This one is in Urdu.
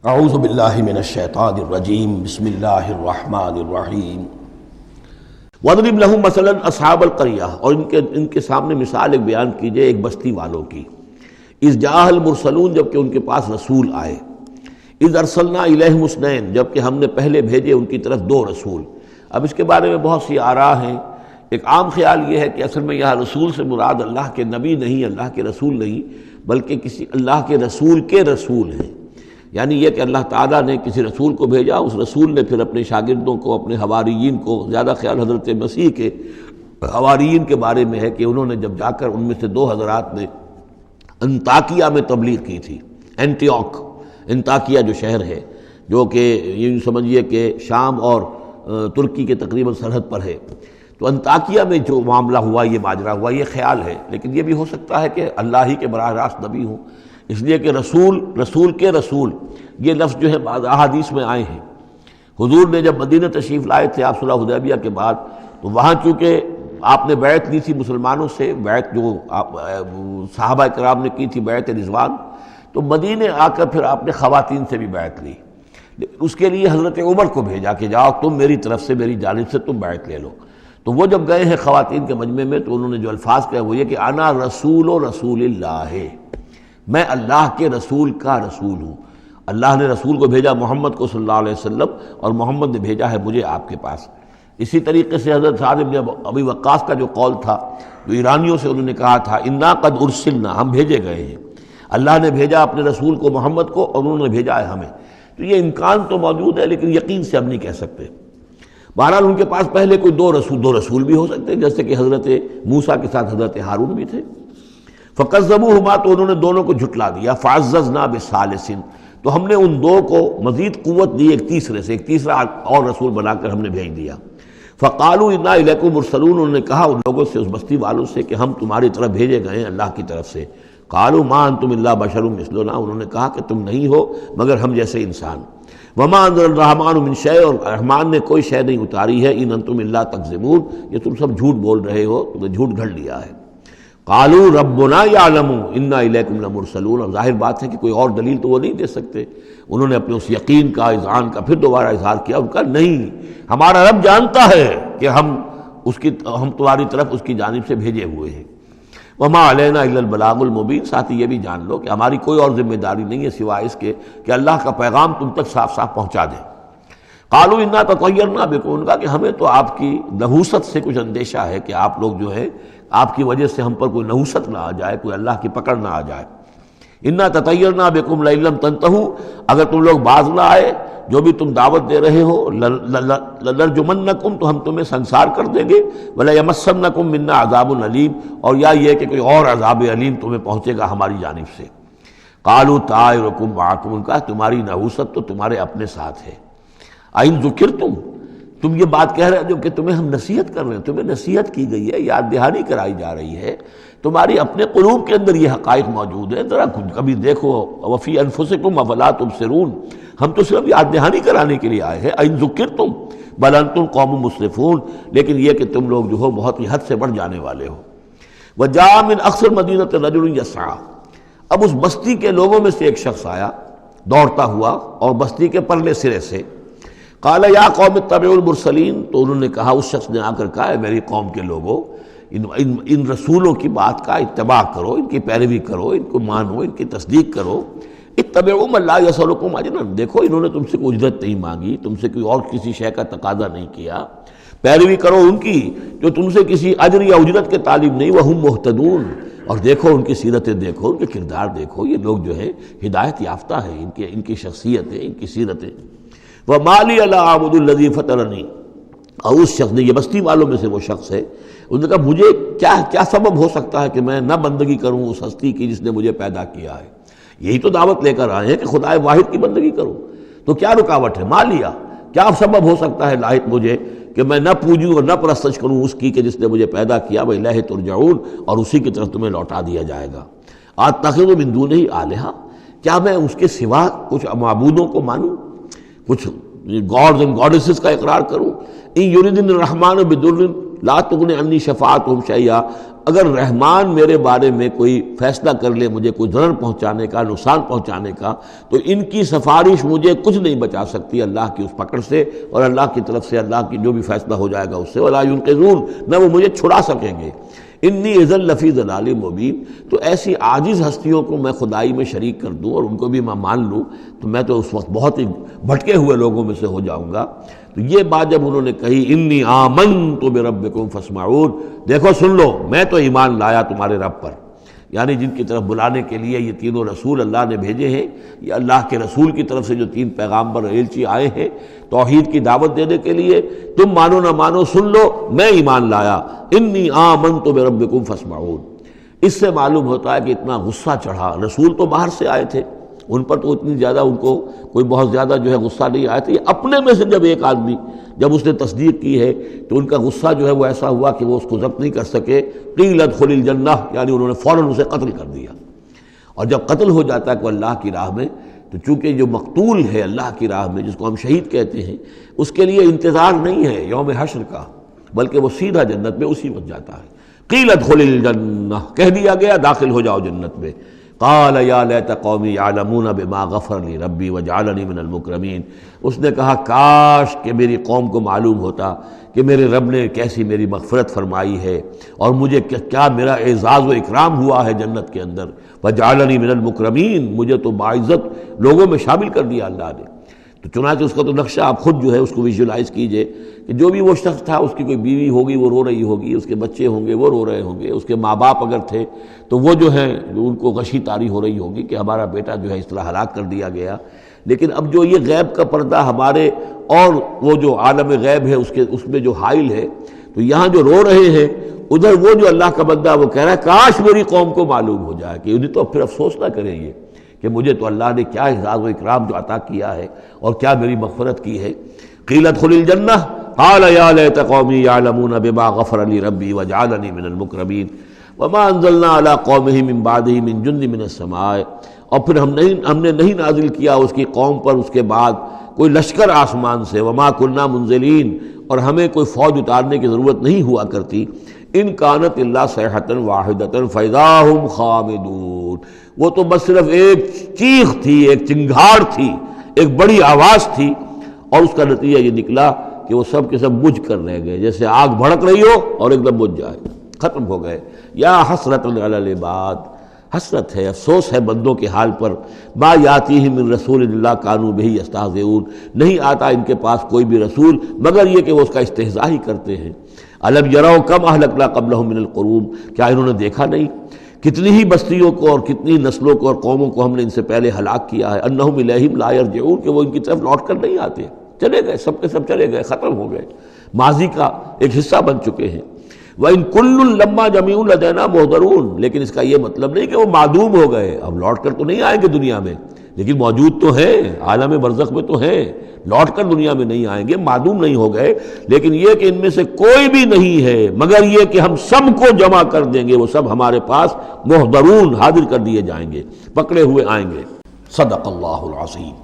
اعوذ باللہ من الشیطان الرجیم بسم اللہ الرحمن الرحیم وَاضْرِبْ لَهُمْ مَثَلًا أَصْحَابَ الْقَرْيَةِ، اور ان کے سامنے مثال ایک بیان کیجئے ایک بستی والوں کی. اِذْ جَاءَ الْمُرْسَلُونَ، جب کہ ان کے پاس رسول آئے. اِذْ أَرْسَلْنَا إِلَيْهِمُ اثْنَيْنِ، جب کہ ہم نے پہلے بھیجے ان کی طرف دو رسول. اب اس کے بارے میں بہت سی آراء ہیں. ایک عام خیال یہ ہے کہ اصل میں یہاں رسول سے مراد اللہ کے نبی نہیں، اللہ کے رسول نہیں، بلکہ کسی اللہ کے رسول ہیں. یعنی یہ کہ اللہ تعالیٰ نے کسی رسول کو بھیجا، اس رسول نے پھر اپنے شاگردوں کو، اپنے حواریین کو، زیادہ خیال حضرت مسیح کے حواریین کے بارے میں ہے کہ انہوں نے جب جا کر ان میں سے دو حضرات نے انطاکیہ میں تبلیغ کی تھی. انطاکیہ جو شہر ہے، جو کہ یہ سمجھیے کہ شام اور ترکی کے تقریباً سرحد پر ہے. تو انطاکیہ میں جو معاملہ ہوا، یہ ماجرا ہوا، یہ خیال ہے، لیکن یہ بھی ہو سکتا ہے کہ اللہ ہی کے براہ راست نبی ہوں، اس لیے کہ رسول کے رسول یہ لفظ جو ہے بعض احادیث میں آئے ہیں. حضور نے جب مدینہ تشریف لائے تھے آپ صلح حدیبیہ کے بعد، تو وہاں چونکہ آپ نے بیعت لی تھی مسلمانوں سے، بیعت جو صحابہ کرام نے کی تھی بیعت رضوان، تو مدینے آ کر پھر آپ نے خواتین سے بھی بیعت لی. اس کے لیے حضرت عمر کو بھیجا کہ جاؤ تم میری طرف سے، میری جانب سے تم بیعت لے لو. تو وہ جب گئے ہیں خواتین کے مجمع میں، تو انہوں نے جو الفاظ کہے وہ یہ کہ انا رسول اللہ، میں اللہ کے رسول کا رسول ہوں. اللہ نے رسول کو بھیجا محمد کو صلی اللہ علیہ وسلم، اور محمد نے بھیجا ہے مجھے آپ کے پاس. اسی طریقے سے حضرت سعد بن ابی وقاص کا جو قول تھا، جو ایرانیوں سے انہوں نے کہا تھا انا قد ارسلنا، ہم بھیجے گئے ہیں، اللہ نے بھیجا اپنے رسول کو محمد کو، اور انہوں نے بھیجا ہے ہمیں. تو یہ امکان تو موجود ہے، لیکن یقین سے ہم نہیں کہہ سکتے. بہرحال ان کے پاس پہلے کوئی دو رسول بھی ہو سکتے ہیں، جیسے کہ حضرت موسیٰ کے ساتھ حضرت ہارون بھی تھے. فَكَذَّبُوهُمَا، تو انہوں نے دونوں کو جھٹلا دیا. فَعَزَّزْنَا بِثَالِثٍ، تو ہم نے ان دو کو مزید قوت دی ایک تیسرے سے، ایک تیسرا اور رسول بنا کر ہم نے بھیج دیا. فَقَالُوا إِنَّا إِلَيْكُمْ مُرْسَلُونَ، انہوں نے کہا ان لوگوں سے، اس بستی والوں سے، کہ ہم تمہاری طرف بھیجے گئے ہیں اللہ کی طرف سے. قَالُوا مَا أَنْتُمْ إِلَّا بَشَرٌ مِثْلُنَا، انہوں نے کہا کہ تم نہیں ہو مگر ہم جیسے انسان. وَمَا أَنزَلَ الرَّحْمَٰنُ مِن شَيْءٍ، اور رحمان نے کوئی شے نہیں اتاری ہے. إِنْ أَنْتُمْ إِلَّا تَكْذِبُونَ، یہ تم سب جھوٹ بول رہے ہو، تم نے جھوٹ گھڑ لیا ہے. قالوا ربنا يعلم انا الیکم لمرسلون، اور ظاہر بات ہے کہ کوئی اور دلیل تو وہ نہیں دے سکتے. انہوں نے اپنے اس یقین کا، اذعان کا پھر دوبارہ اظہار کیا. ان کا نہیں، ہمارا رب جانتا ہے کہ ہم تمہاری طرف اس کی جانب سے بھیجے ہوئے ہیں. وما علینا الا البلاغ المبین، ساتھ ہی یہ بھی جان لو کہ ہماری کوئی اور ذمہ داری نہیں ہے سوائے اس کے کہ اللہ کا پیغام تم تک صاف صاف پہنچا دیں. قالوا انا تطیرنا بکم، ان کا کہ ہمیں تو آپ کی نحوست سے کچھ اندیشہ ہے کہ آپ لوگ جو ہے آپ کی وجہ سے ہم پر کوئی نحوست نہ آ جائے، کوئی اللہ کی پکڑ نہ آ جائے. انا تطیرنا بکم لئن لم تنتہوا، اگر تم لوگ باز نہ آئے جو بھی تم دعوت دے رہے ہو، لنرجمنکم، تو ہم تمہیں سنسار کر دیں گے. ولیمسنکم منا عذاب علیم، اور یا یہ کہ کوئی اور عذاب علیم تمہیں پہنچے گا ہماری جانب سے. قالوا طائرکم معکم، ان کا تمہاری نحوست تو تمہارے اپنے ساتھ ہے. این ذکرتم، تم یہ بات کہہ رہے ہو جو کہ تمہیں ہم نصیحت کر رہے ہیں، تمہیں نصیحت کی گئی ہے، یاد دہانی کرائی جا رہی ہے، تمہاری اپنے قلوب کے اندر یہ حقائق موجود ہیں، ذرا کبھی دیکھو. وفی انفسکم افلا تبصرون، ہم تو صرف یاد دہانی کرانے کے لیے آئے ہیں. این ذکرتم بل انتم قوم مسرفون، لیکن یہ کہ تم لوگ جو ہو بہت ہی حد سے بڑھ جانے والے ہو. وجاء من اقصى المدینۃ رجل یسعى، اب اس بستی کے لوگوں میں سے ایک شخص آیا دوڑتا ہوا، اور بستی کے پرلے سرے سے. قال یا قوم اتبعوا المرسلین، تو انہوں نے کہا، اس شخص نے آ کر کہا، ہے میری قوم کے لوگوں، ان رسولوں کی بات کا اتباع کرو، ان کی پیروی کرو، ان کو مانو، ان کی تصدیق کرو. اتبعوا من لا یسألکم اجرا، دیکھو انہوں نے تم سے کوئی اجرت نہیں مانگی، تم سے کوئی اور کسی شے کا تقاضا نہیں کیا. پیروی کرو ان کی جو تم سے کسی اجر یا اجرت کے طالب نہیں. وہم مہتدون، اور دیکھو ان کی سیرتیں، دیکھو ان کے کردار، دیکھو یہ لوگ جو ہے ہدایت یافتہ ہیں، ان کی شخصیتیں، ان کی سیرتیں. وَمَا لِيَ لَا أَعْبُدُ الَّذِي فَطَرَنِي، اور اس شخص نے، یہ بستی والوں میں سے وہ شخص ہے، انہوں نے کہا مجھے کیا سبب ہو سکتا ہے کہ میں نہ بندگی کروں اس ہستی کی جس نے مجھے پیدا کیا ہے. یہی تو دعوت لے کر آئے ہیں کہ خدا واحد کی بندگی کرو، تو کیا رکاوٹ ہے؟ ما لیا، کیا سبب ہو سکتا ہے لاحق مجھے کہ میں نہ پوجوں اور نہ پرستش کروں اس کی کہ جس نے مجھے پیدا کیا. وَإِلَيْهِ تُرْجَعُونَ، اور اسی کی طرف تمہیں لوٹا دیا جائے گا. أَتَّخِذُ مِن دُونِهِ آلِهَةً، کیا میں اس کے سوا کچھ معبودوں کو مانوں، کچھ گاڈز اینڈ گاڈیسز کا اقرار کروں. ان یریدن الرحمن بدر، لا تغنی عنی شفاعتہم شیئا، اگر رحمان میرے بارے میں کوئی فیصلہ کر لے مجھے کوئی ضرر پہنچانے کا، نقصان پہنچانے کا، تو ان کی سفارش مجھے کچھ نہیں بچا سکتی اللہ کی اس پکڑ سے، اور اللہ کی طرف سے اللہ کی جو بھی فیصلہ ہو جائے گا اس سے، ولا ینقذون، نہ وہ مجھے چھڑا سکیں گے۔ انی اذا لفی ضلال مبین، تو ایسی عاجز ہستیوں کو میں خدائی میں شریک کر دوں اور ان کو بھی میں مان لوں تو میں تو اس وقت بہت ہی بھٹکے ہوئے لوگوں میں سے ہو جاؤں گا۔ تو یہ بات جب انہوں نے کہی انی آمنت بربکم فاسمعون، دیکھو سن لو میں تو ایمان لایا تمہارے رب پر، یعنی جن کی طرف بلانے کے لیے یہ تینوں رسول اللہ نے بھیجے ہیں، یہ اللہ کے رسول کی طرف سے جو 3 پیغامبر ایلچی آئے ہیں توحید کی دعوت دینے کے لیے، تم مانو نہ مانو سن لو میں ایمان لایا، انی آمنت بربکم فاسمعون۔ اس سے معلوم ہوتا ہے کہ اتنا غصہ چڑھا، رسول تو باہر سے آئے تھے، ان پر تو اتنی زیادہ ان کو کوئی بہت زیادہ جو ہے غصہ نہیں آیا تھا، یہ اپنے میں سے جب ایک آدمی جب اس نے تصدیق کی ہے تو ان کا غصہ جو ہے وہ ایسا ہوا کہ وہ اس کو ضبط نہیں کر سکے، قیل ادخل الجنہ، یعنی انہوں نے فوراً اسے قتل کر دیا۔ اور جب قتل ہو جاتا ہے کوئی اللہ کی راہ میں، تو چونکہ جو مقتول ہے اللہ کی راہ میں جس کو ہم شہید کہتے ہیں، اس کے لیے انتظار نہیں ہے یوم حشر کا، بلکہ وہ سیدھا جنت میں اسی وقت جاتا ہے۔ قیل ادخل الجنہ، کہہ دیا گیا داخل ہو جاؤ جنت میں۔ قال یا لیت قومی یعلمون بما غفر لی ربی وجعلنی من المکرمین، اس نے کہا کاش کہ میری قوم کو معلوم ہوتا کہ میرے رب نے کیسی میری مغفرت فرمائی ہے اور مجھے کیا میرا اعزاز و اکرام ہوا ہے جنت کے اندر، وجعلنی من المکرمین، مجھے تو باعزت لوگوں میں شامل کر دیا اللہ نے۔ تو چنانچہ اس کا تو نقشہ آپ خود جو ہے اس کو ویژولائز کیجئے کہ جو بھی وہ شخص تھا، اس کی کوئی بیوی ہوگی وہ رو رہی ہوگی، اس کے بچے ہوں گے وہ رو رہے ہوں گے، اس کے ماں باپ اگر تھے تو وہ جو ہیں ان کو غشی طاری ہو رہی ہوگی کہ ہمارا بیٹا جو ہے اس طرح ہلاک کر دیا گیا۔ لیکن اب جو یہ غیب کا پردہ ہمارے اور وہ جو عالم غیب ہے اس میں جو حائل ہے، تو یہاں جو رو رہے ہیں ادھر وہ جو اللہ کا بندہ وہ کہہ رہا ہے کاش میری قوم کو معلوم ہو جائے، کہ انہیں تو پھر افسوس نہ کریں یہ کہ مجھے تو اللہ نے کیا اعزاز و اکرام جو عطا کیا ہے اور کیا میری مغفرت کی ہے۔ قیل ادخل الجنہ قال یا لیت قومی یعلمون بما غفر لی ربی وجعلنی من المکرمین وما انزلنا علی قومہ من بعدہ من جند من السماء، اور پھر ہم نے نہیں نازل کیا اس کی قوم پر اس کے بعد کوئی لشکر آسمان سے، وما کنا منزلین، اور ہمیں کوئی فوج اتارنے کی ضرورت نہیں ہوا کرتی، ان کانت الا صیحۃ واحدۃ فاذا ھم خامدون، وہ تو بس صرف ایک چیخ تھی، ایک چنگھاڑ تھی، ایک بڑی آواز تھی، اور اس کا نتیجہ یہ نکلا کہ وہ سب کے سب بجھ کر رہ گئے، جیسے آگ بھڑک رہی ہو اور ایک دم بجھ جائے، ختم ہو گئے۔ یا حسرۃ علی العباد، حسرت ہے، افسوس ہے بندوں کے حال پر، ما یاتیہم من رسول الا کانوا بہ یستہزئون، نہیں آتا ان کے پاس کوئی بھی رسول مگر یہ کہ وہ اس کا استہزاء ہی کرتے ہیں۔ الم یروا کم اہلکنا قبلہم من القرون، کیا انہوں نے دیکھا نہیں کتنی ہی بستیوں کو اور کتنی نسلوں کو اور قوموں کو ہم نے ان سے پہلے ہلاک کیا ہے، انہم الیہم لا یرجعون، کہ وہ ان کی طرف لوٹ کر نہیں آتے، چلے گئے، سب کے سب چلے گئے، ختم ہو گئے، ماضی کا ایک حصہ بن چکے ہیں۔ وَإِن كُلٌّ لَمَّا جَمِيعٌ لَدَيْنَا مُحْضَرُونَ، لیکن اس کا یہ مطلب نہیں کہ وہ معدوم ہو گئے، اب لوٹ کر تو نہیں آئیں گے دنیا میں، لیکن موجود تو ہیں، عالم برزخ میں تو ہیں، لوٹ کر دنیا میں نہیں آئیں گے، معدوم نہیں ہو گئے، لیکن یہ کہ ان میں سے کوئی بھی نہیں ہے مگر یہ کہ ہم سب کو جمع کر دیں گے، وہ سب ہمارے پاس محضرون، حاضر کر دیے جائیں گے، پکڑے ہوئے آئیں گے۔ صدق اللہ العظیم۔